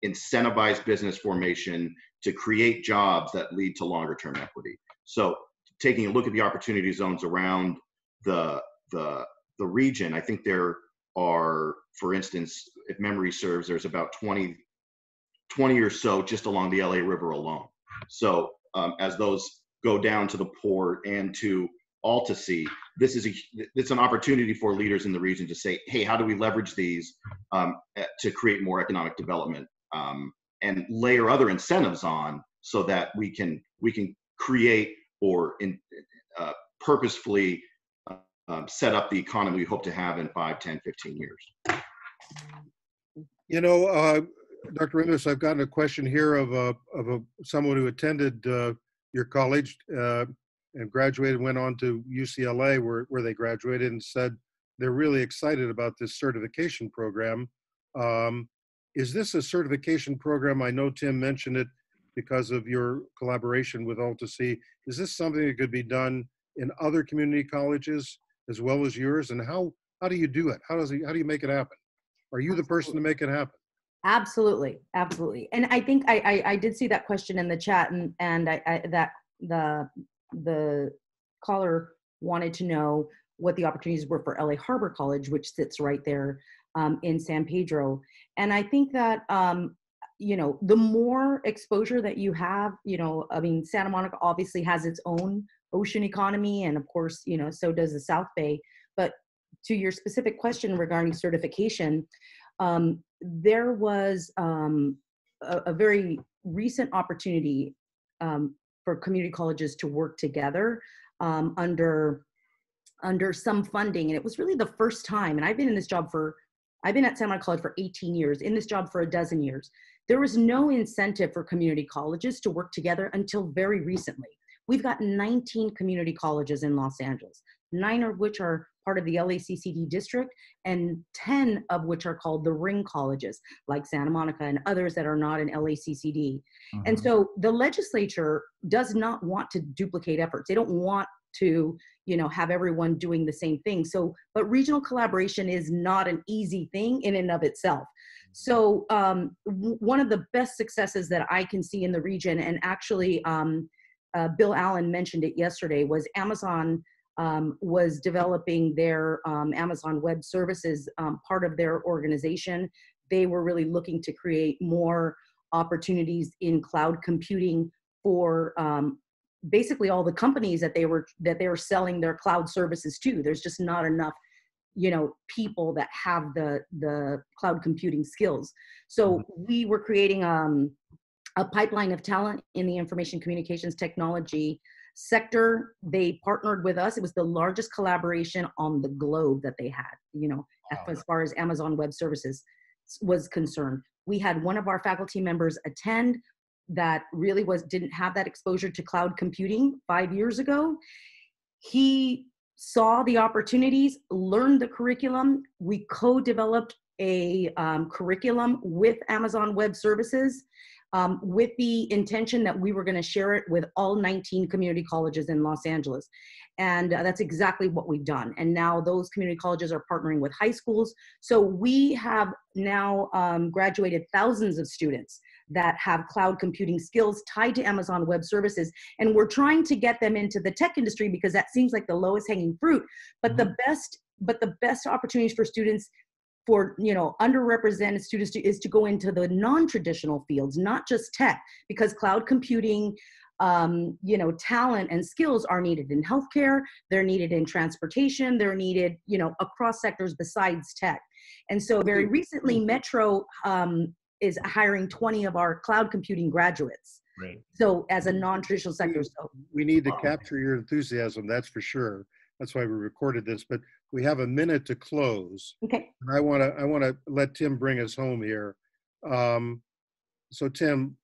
incentivize business formation, to create jobs that lead to longer-term equity. So taking a look at the opportunity zones around the region, I think there are, for instance, if memory serves, there's about 20 or so just along the LA River alone. So as those go down to the port and to AltaSea, it's an opportunity for leaders in the region to say, hey, how do we leverage these to create more economic development and layer other incentives on so that we can create or purposefully set up the economy we hope to have in 5, 10, 15 years. You know, Dr. Ramos, I've gotten a question here of someone who attended your college and graduated, went on to UCLA where they graduated, and said they're really excited about this certification program. Is this a certification program? I know Tim mentioned it because of your collaboration with AltaSea. Is this something that could be done in other community colleges as well as yours? And how do you do it? How do you make it happen? Are you the person to make it happen? Absolutely, absolutely. And I think I did see that question in the chat, and that the caller wanted to know what the opportunities were for LA Harbor College, which sits right there in San Pedro. And I think that the more exposure that you have, I mean, Santa Monica obviously has its own ocean economy, and of course, so does the South Bay. But to your specific question regarding certification, there was a very recent opportunity for community colleges to work together under some funding, and it was really the first time. And I've been at Santa Monica College for 18 years, in this job for a dozen years. There was no incentive for community colleges to work together until very recently. We've got 19 community colleges in Los Angeles, 9 of which are part of the LACCD district, and 10 of which are called the ring colleges, like Santa Monica and others that are not in LACCD. Mm-hmm. And so the legislature does not want to duplicate efforts. They don't want to, have everyone doing the same thing. So, but regional collaboration is not an easy thing in and of itself. So one of the best successes that I can see in the region, and actually Bill Allen mentioned it yesterday, was Amazon was developing their Amazon Web Services, part of their organization. They were really looking to create more opportunities in cloud computing for basically all the companies that they were selling their cloud services to. There's just not enough, people that have the cloud computing skills. So we were creating a pipeline of talent in the information communications technology sector. They partnered with us. It was the largest collaboration on the globe that they had, as far as Amazon Web Services was concerned. We had one of our faculty members attend that really didn't have that exposure to cloud computing 5 years ago. He saw the opportunities, learned the curriculum. We co-developed a curriculum with Amazon Web Services, with the intention that we were going to share it with all 19 community colleges in Los Angeles. And that's exactly what we've done. And now those community colleges are partnering with high schools. So we have now graduated thousands of students that have cloud computing skills tied to Amazon Web Services. And we're trying to get them into the tech industry because that seems like the lowest hanging fruit. But the best opportunities for students, for underrepresented students, is to go into the non-traditional fields, not just tech, because cloud computing talent and skills are needed in healthcare, they're needed in transportation, they're needed across sectors besides tech. And so very recently Metro is hiring 20 of our cloud computing graduates. Right. So as a non-traditional sector. So we need to capture your enthusiasm, that's for sure. That's why we recorded this, but we have a minute to close. okay. And I want to let Tim bring us home here. So Tim,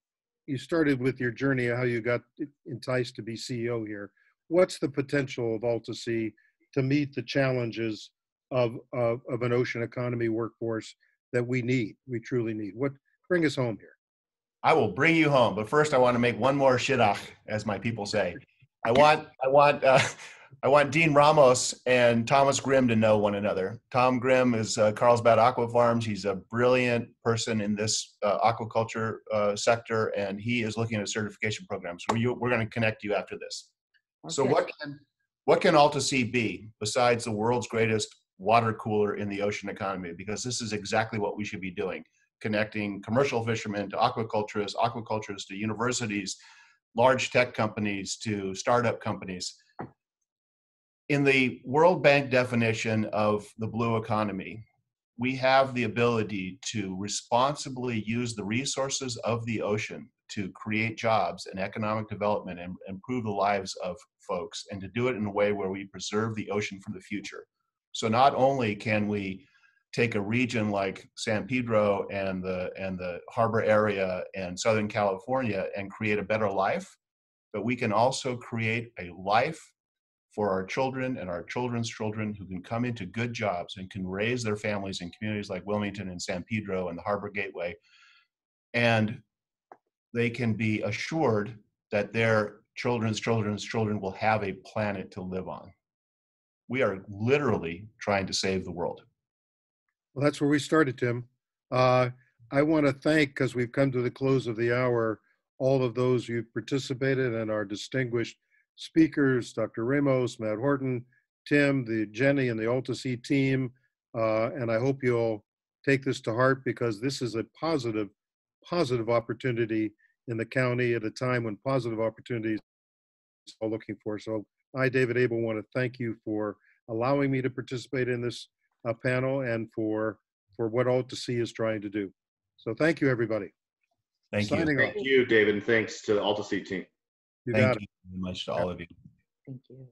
you started with your journey of how you got enticed to be CEO here. What's the potential of AltaSea to meet the challenges of an ocean economy workforce that we truly need? Bring us home here. I will bring you home, but first I want to make one more shidduch, as my people say. I want Dean Ramos and Thomas Grimm to know one another. Tom Grimm is Carlsbad Aqua Farms. He's a brilliant person in this aquaculture sector, and he is looking at certification programs. We're going to connect you after this. Okay. So what can AltaSea be besides the world's greatest water cooler in the ocean economy? Because this is exactly what we should be doing, connecting commercial fishermen to aquaculturists to universities, large tech companies to startup companies. In the World Bank definition of the blue economy, we have the ability to responsibly use the resources of the ocean to create jobs and economic development and improve the lives of folks, and to do it in a way where we preserve the ocean for the future. So not only can we take a region like San Pedro and the harbor area and Southern California and create a better life, but we can also create a life for our children and our children's children who can come into good jobs and can raise their families in communities like Wilmington and San Pedro and the Harbor Gateway. And they can be assured that their children's children will have a planet to live on. We are literally trying to save the world. Well, that's where we started, Tim. I want to thank, because we've come to the close of the hour, all of those who've participated and our distinguished speakers, Dr. Ramos, Matt Horton, Tim, Jenny, and the AltaSea team. And I hope you'll take this to heart, because this is a positive opportunity in the county at a time when positive opportunities are looking for. So I, David Abel, want to thank you for allowing me to participate in this panel and for what AltaSea is trying to do. So thank you, everybody. Thank you. Thank you, David, and thanks to the AltaSea team. You Thank got it. you very much to all of you. Thank you.